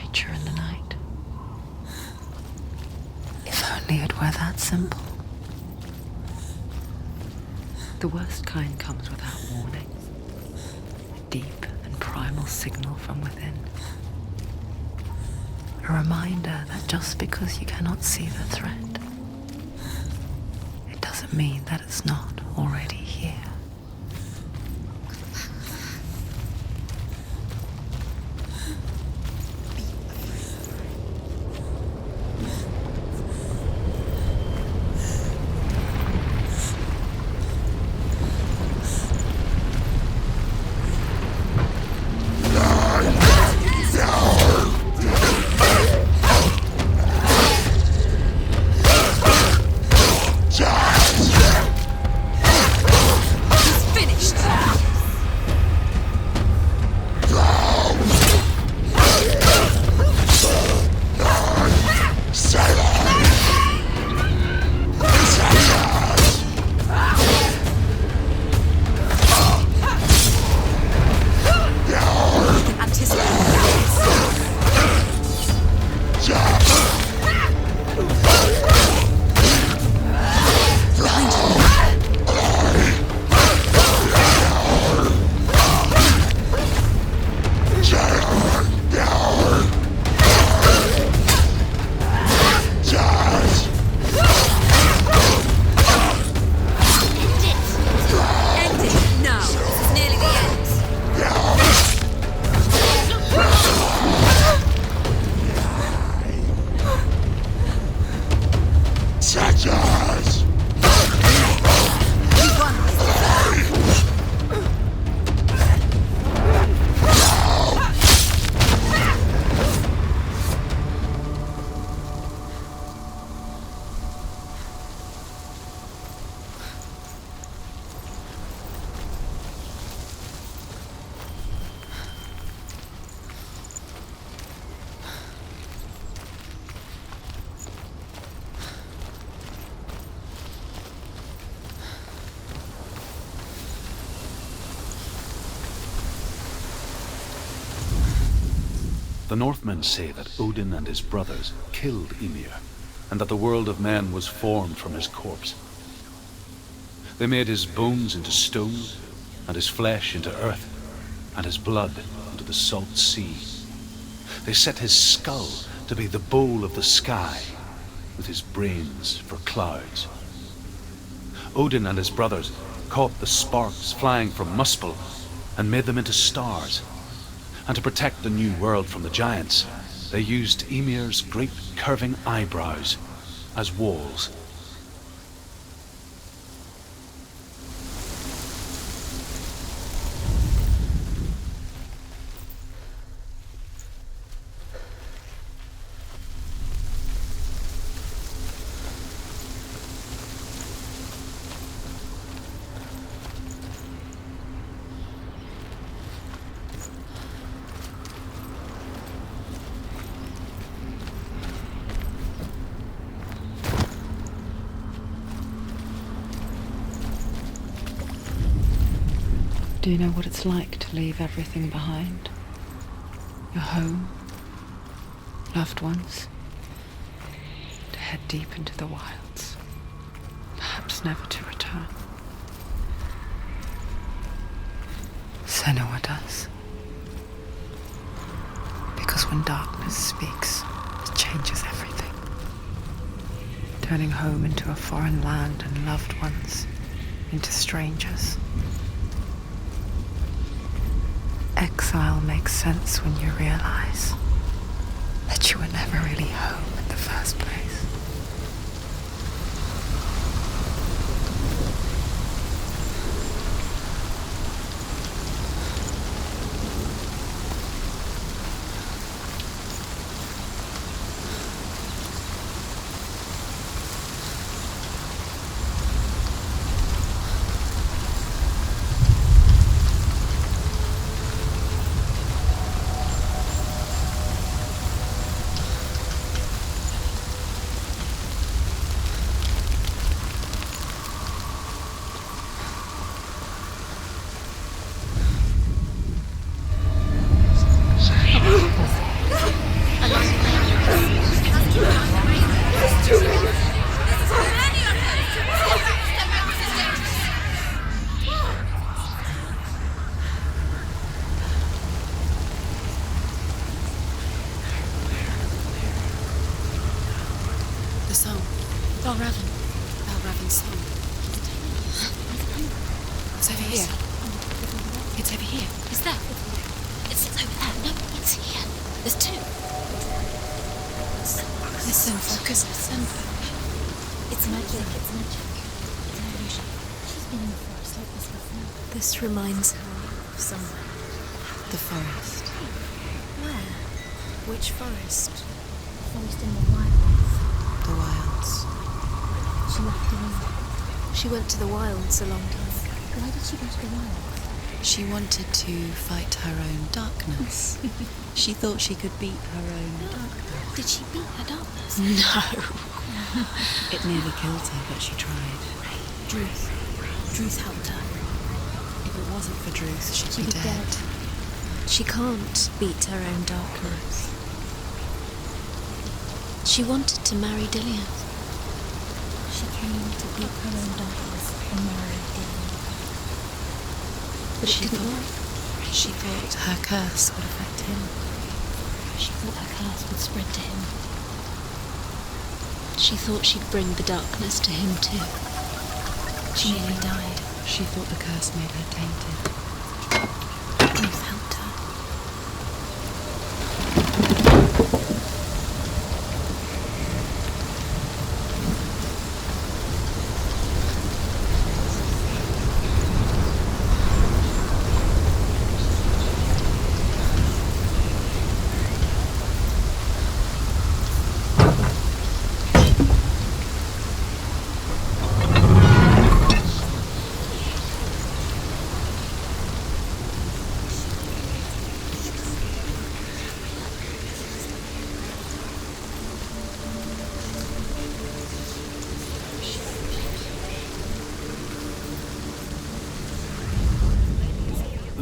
creature in the night. If only it were that simple. The worst kind comes without warning. A deep and primal signal from within. A reminder that just because you cannot see the threat, it doesn't mean that it's not already here. The Northmen say that Odin and his brothers killed Ymir, and that the world of men was formed from his corpse. They made his bones into stone, and his flesh into earth, and his blood into the salt sea. They set his skull to be the bowl of the sky, with his brains for clouds. Odin and his brothers caught the sparks flying from Muspel and made them into stars. And to protect the new world from the giants, they used Ymir's great curving eyebrows as walls. Do you know what it's like to leave everything behind? Your home, loved ones, to head deep into the wilds, perhaps never to return. Senua does. Because when darkness speaks, it changes everything. Turning home into a foreign land and loved ones into strangers. Exile makes sense when you realize that you were never really home in the first place. Valravn's song. It's over here. It's over here. Is that? It's over there. No, it's here. There's two. Listen, focus, listen. It's magic. It's magic. It's an illusion. She's been in the forest like this before. This reminds her of somewhere. The forest. Where? Which forest? The forest in the wilds. The wilds. She left alone. She went to the wilds a long time ago. Why did she go to the wilds? She wanted to fight her own darkness. She thought she could beat her own darkness. Did she beat her darkness? No. It nearly killed her, but she tried. Druth helped her. If it wasn't for Druth, she'd be dead. She can't beat her own darkness. She wanted to marry Dillion. She came to beat her own darkness and marry Dillion. But She thought her curse would affect him. She thought her curse would spread to him. She thought she'd bring the darkness to him too. She nearly died. She thought the curse made her tainted. Ruth helped her.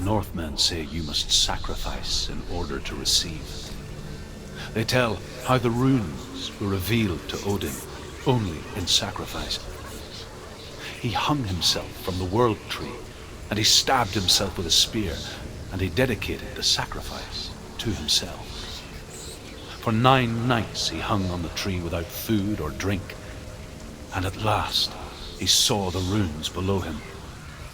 Northmen say you must sacrifice in order to receive. They tell how the runes were revealed to Odin only in sacrifice. He hung himself from the world tree, and he stabbed himself with a spear, and he dedicated the sacrifice to himself. For 9 nights he hung on the tree without food or drink, and at last he saw the runes below him.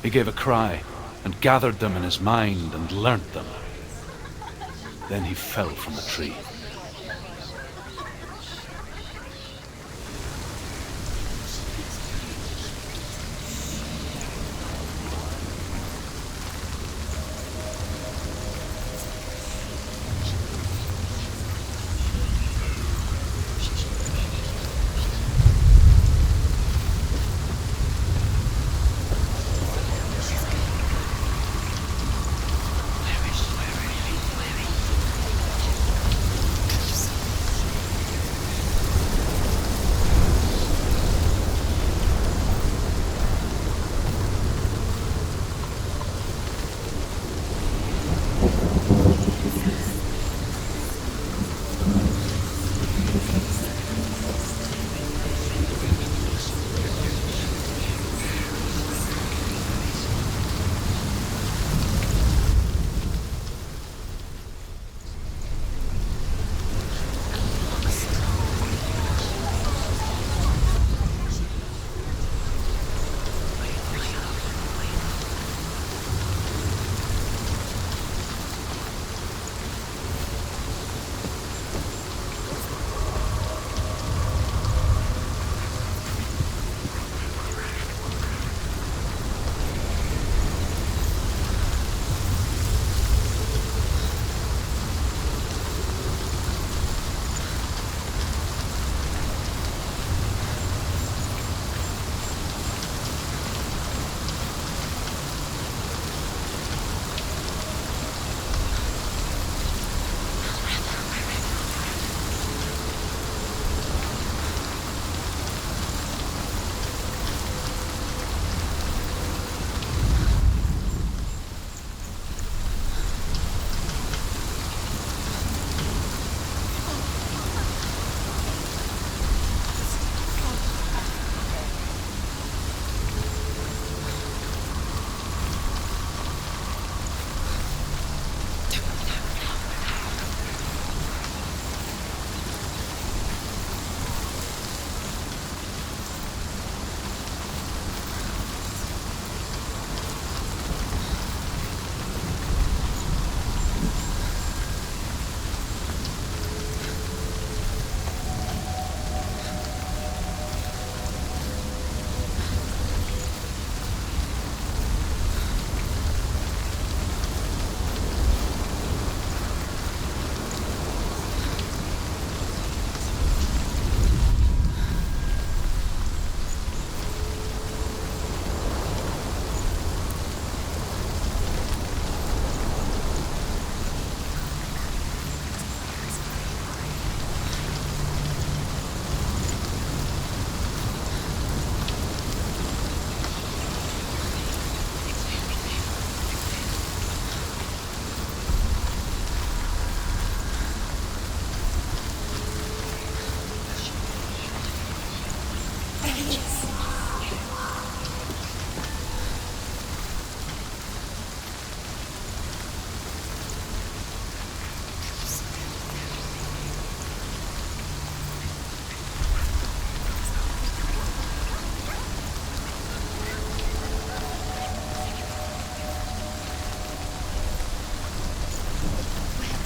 He gave a cry, and gathered them in his mind and learnt them. Then he fell from the tree.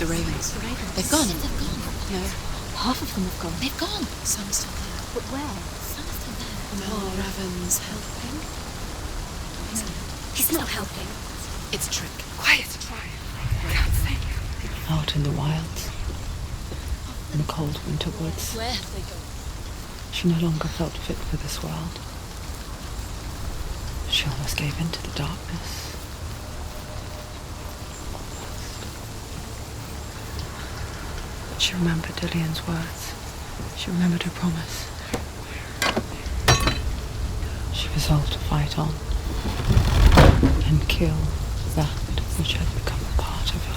the ravens. The ravens. They've gone. They've gone. No, half of them have gone. They've gone. Some are still there. But where? Some are still there. Valravn's helping? He's not helping. It's a trick. Quiet. I can't think. Out in the wilds, in the cold winter woods, Where have they gone? she no longer felt fit for this world. She almost gave in to the darkness. But she remembered Dillian's words. She remembered her promise. She resolved to fight on and kill that which had become a part of her.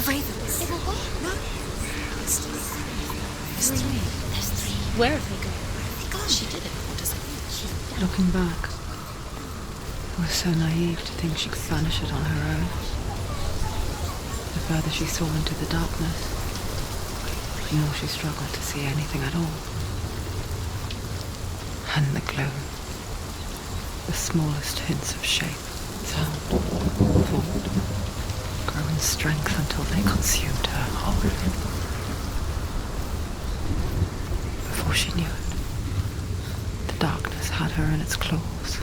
Ravens. They've all gone. No. There's three. There's three. Where have they gone? She did it. What does it mean? She's done. Looking back, it was so naive to think she could banish it on her own. The further she saw into the darkness, the more she struggled to see anything at all. And the gloom, the smallest hints of shape, sound, thought, grow in strength until they consumed her whole. Before she knew it, the darkness had her in its claws.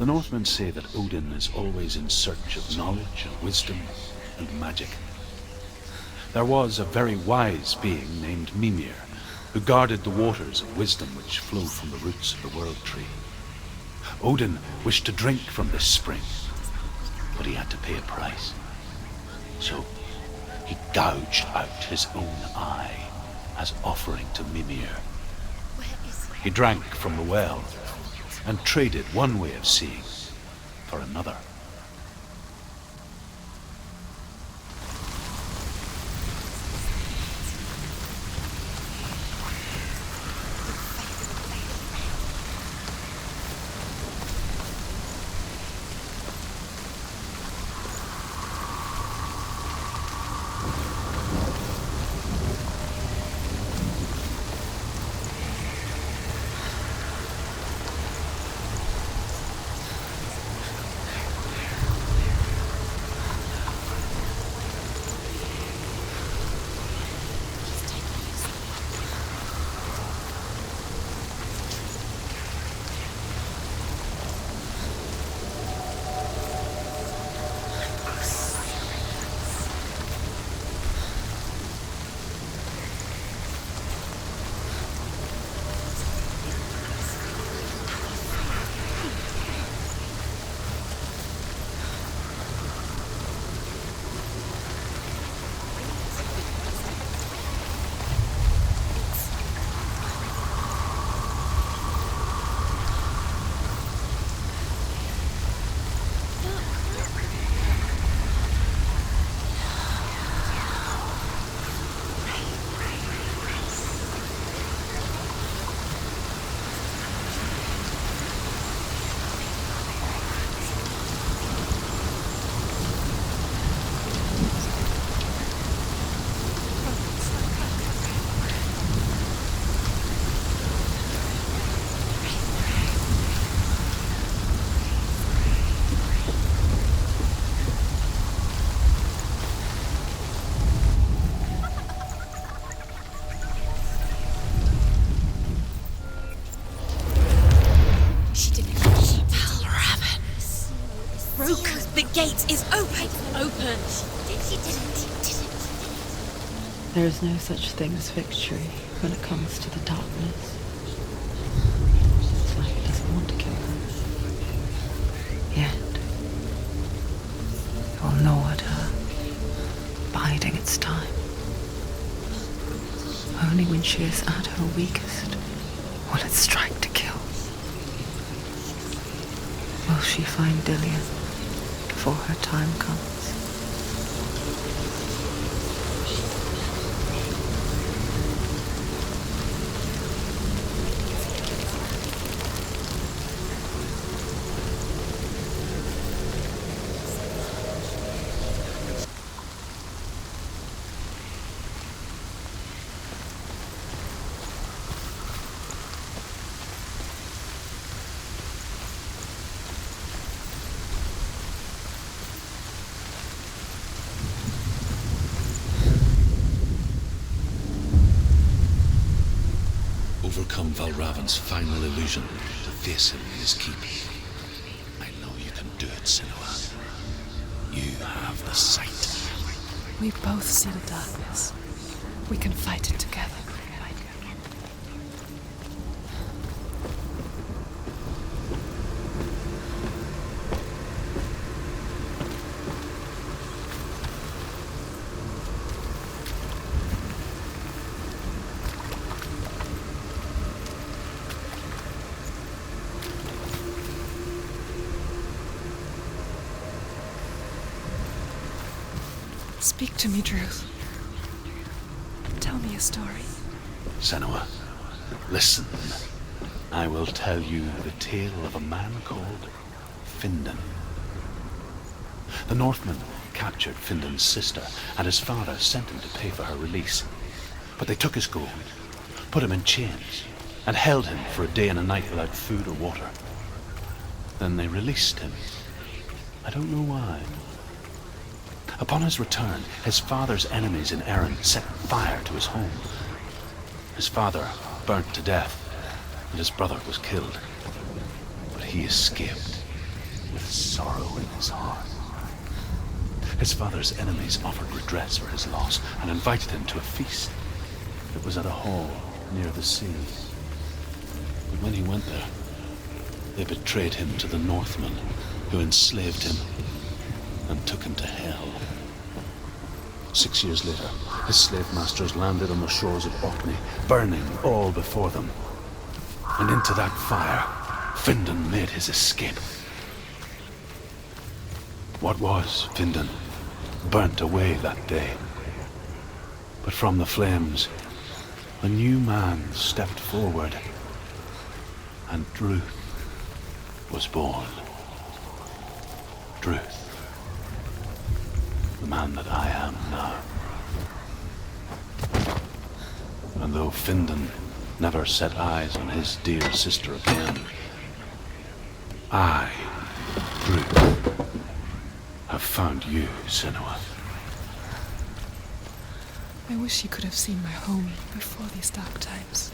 The Northmen say that Odin is always in search of knowledge and wisdom and magic. There was a very wise being named Mimir, who guarded the waters of wisdom which flow from the roots of the world tree. Odin wished to drink from this spring, but he had to pay a price. So he gouged out his own eye as offering to Mimir. He drank from the well and traded one way of seeing for another. The gate is open! Open! She did it! There is no such thing as victory when it comes to the darkness. It's like it doesn't want to kill them. Yet, it will gnaw at her, biding its time. Only when she is at her weakest will it strike to kill. Will she find Dillion before her time comes? Overcome Valravn's final illusion to face him in his keep. I know you can do it, Senua. You have the sight. We both see the darkness. We can fight it together. Speak to me, Druth. Tell me a story. Senua, listen. I will tell you the tale of a man called Findan. The Northmen captured Findan's sister, and his father sent him to pay for her release. But they took his gold, put him in chains, and held him for a day and a night without food or water. Then they released him. I don't know why. Upon his return, his father's enemies in Erin set fire to his home. His father burnt to death, and his brother was killed. But he escaped with sorrow in his heart. His father's enemies offered redress for his loss and invited him to a feast. It was at a hall near the sea. But when he went there, they betrayed him to the Northmen, who enslaved him and took him to hell. 6 years later, his slave masters landed on the shores of Orkney, burning all before them. And into that fire, Findan made his escape. What was Findan burnt away that day. But from the flames, a new man stepped forward, and Druth was born. Druth, the man that I am now. And though Findan never set eyes on his dear sister again, I, Druth, have found you, Senua. I wish you could have seen my home before these dark times.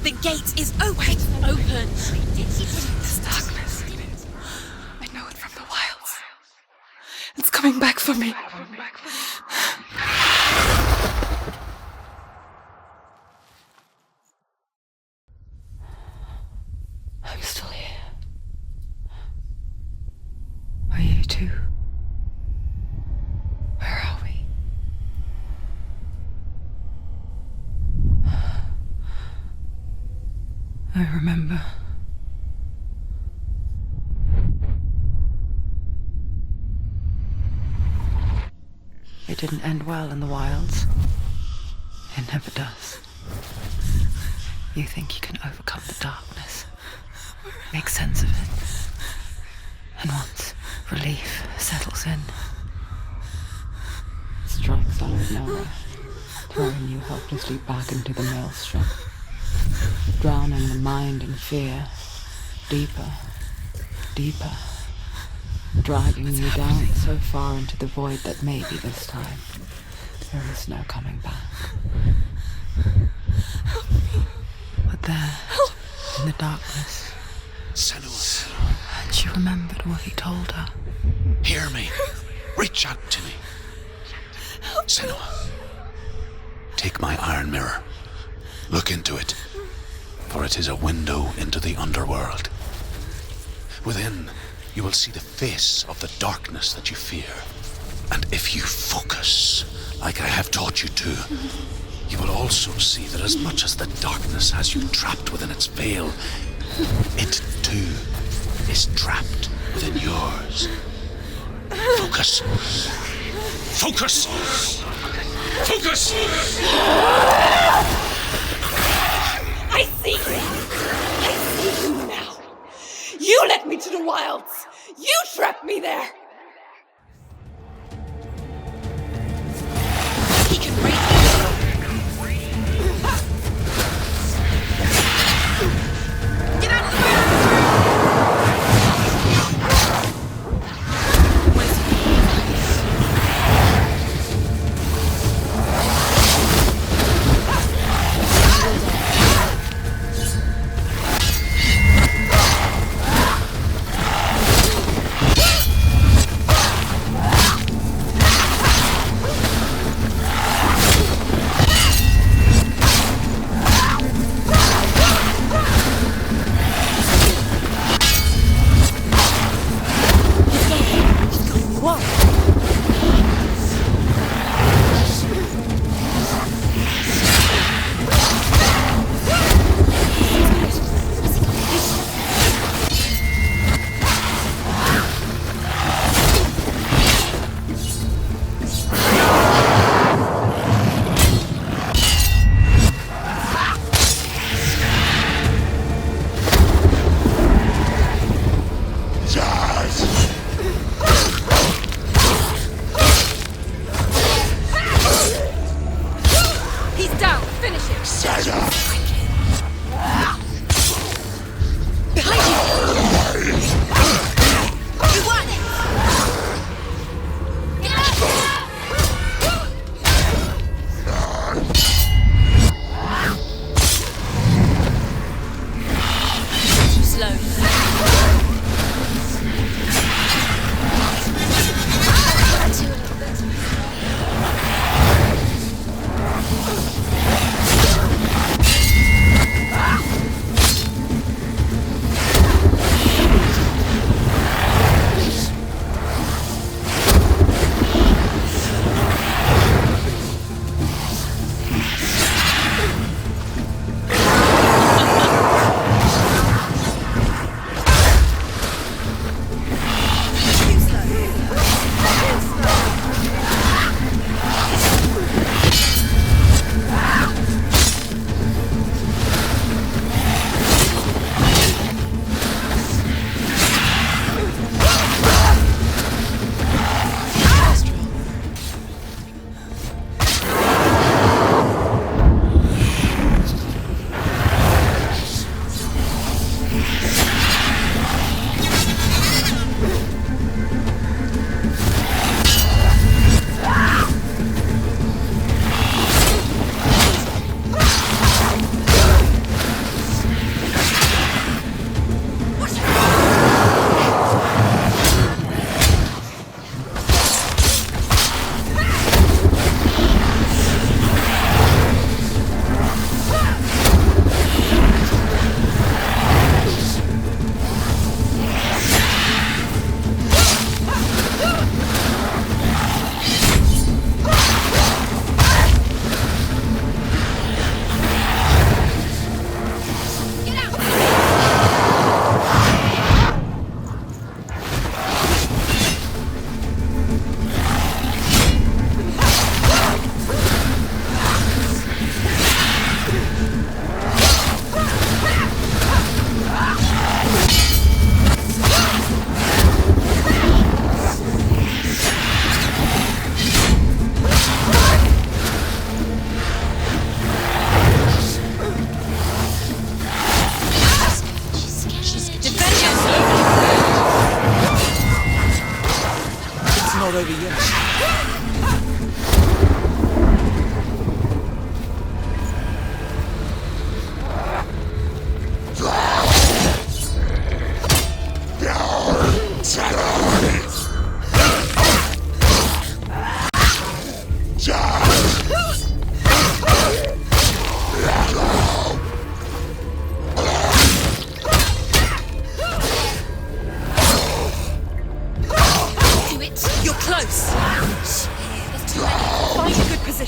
The gate is open. Open. This darkness. I know it from the wilds. It's coming back for me. I'm still here. Are you too? Where are we? I remember. It didn't end well in the wilds. It never does. You think you can overcome the darkness, make sense of it, and once relief settles in, it strikes out of nowhere, throwing you helplessly back into the maelstrom, drowning the mind in fear, deeper, deeper, dragging you down so far into the void that maybe this time there is no coming back. But there, in the darkness, Senua, and she remembered what he told her. hear me. Reach out to me. Senua, take my iron mirror. Look into it, for it is a window into the underworld. Within, you will see the face of the darkness that you fear. And if you focus, like I have taught you to, you will also see that as much as the darkness has you trapped within its veil, it too is trapped within yours. Focus. Focus! Focus! I see you! I see you now! You led me to the wilds! You trapped me there! He can break Get out of the way!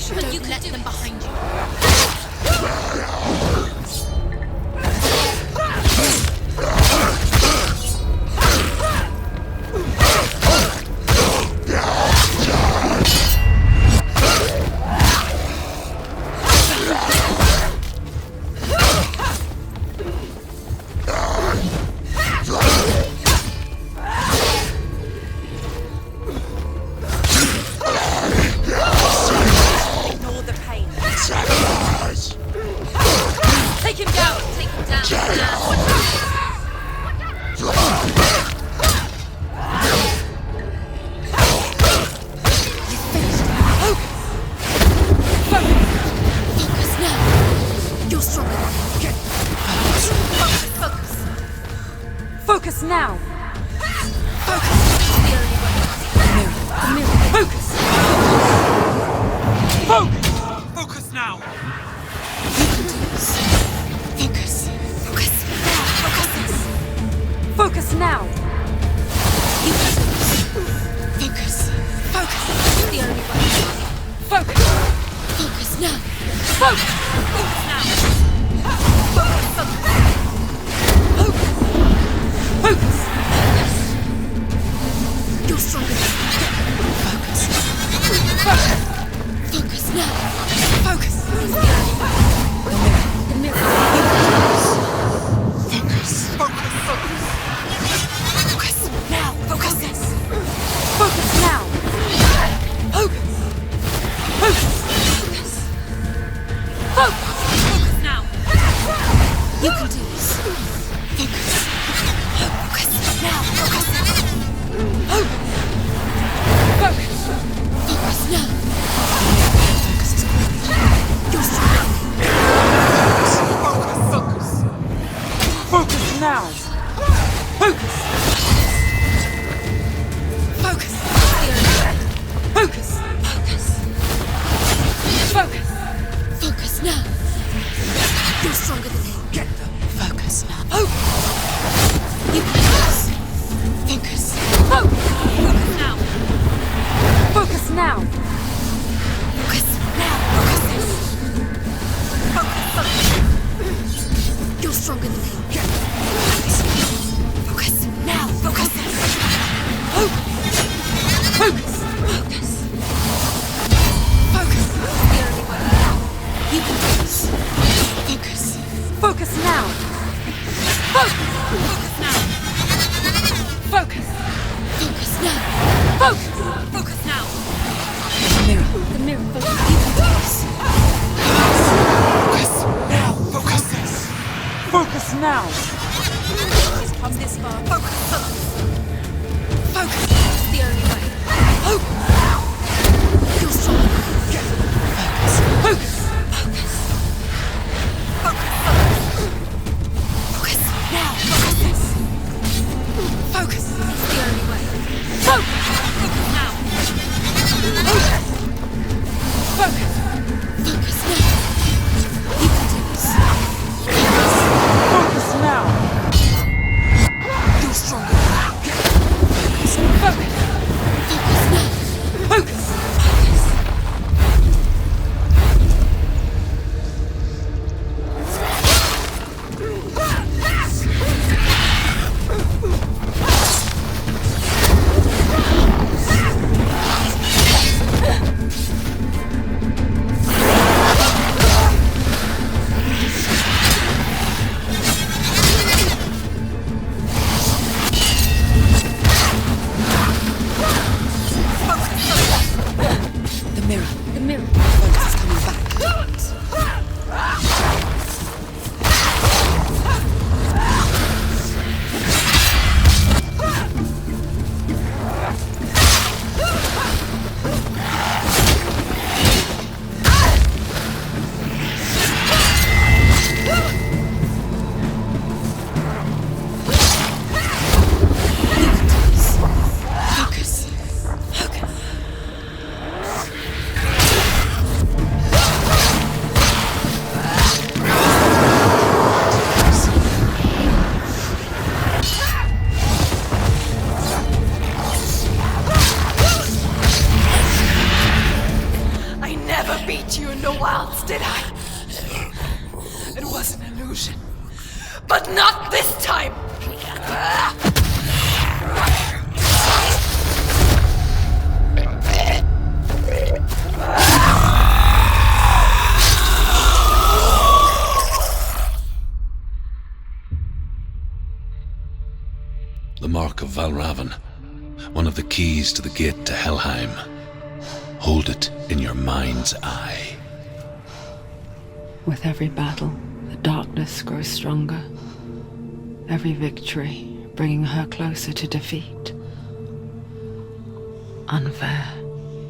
position. Don't let them behind you. Ignore the pain. Take him down. Take him down. Focus now. You're stronger than him. Focus now. Focus. Focus now! Focus. Focus. Focus now. You can do this. Focus. Focus. The only way. Focus. Focus now. Focus. Focus. You're stronger than him. Focus. Focus now. Focus. The mirror. Focus. Focus. Now. Focus. Focus now. Focus. Focus now. You can do this. Focus. Focus. Now. Focus. Focus now. Focus is great. You're strong. Focus now. Focus. Focus. Focus. Focus. Focus now. You're stronger than him. Focus now. You can do this. Focus. Focus now. Focus now. Focus now. Focus. You're stronger than him. Focus. Focus now. Focus. Focus. Focus. The only way. You can do this. Focus. Focus now. Focus. Focus now. Focus. Focus now. Focus. Focus now. The mirror. The mirror. Focus. You can do this. Focus now. He's come this far. Focus. The only way. You're stronger than him. Focus. Focus. Now. Focus. Focus. The only way. Focus. Focus now. Focus. Focus now. You can do this. Focus now. You're stronger than him. Focus. Focus now. Focus. The mirror. The mirror. Focus is coming back. Focus. Focus. meet you in the wilds, did I? It was an illusion. But not this time! The mark of Valravn, one of the keys to the gate to Helheim. Hold it in your mind's eye. With every battle, the darkness grows stronger. Every victory bringing her closer to defeat. Unfair,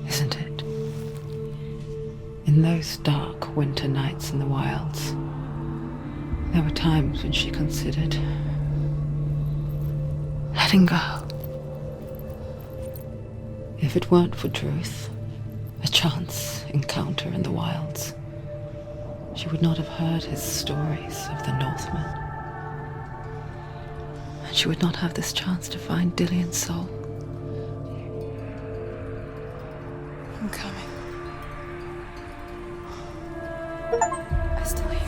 isn't it? In those dark winter nights in the wilds, there were times when she considered letting go. If it weren't for Truth, a chance encounter in the wilds, she would not have heard his stories of the Northmen. And she would not have this chance to find Dillion's soul. I'm coming. I still hear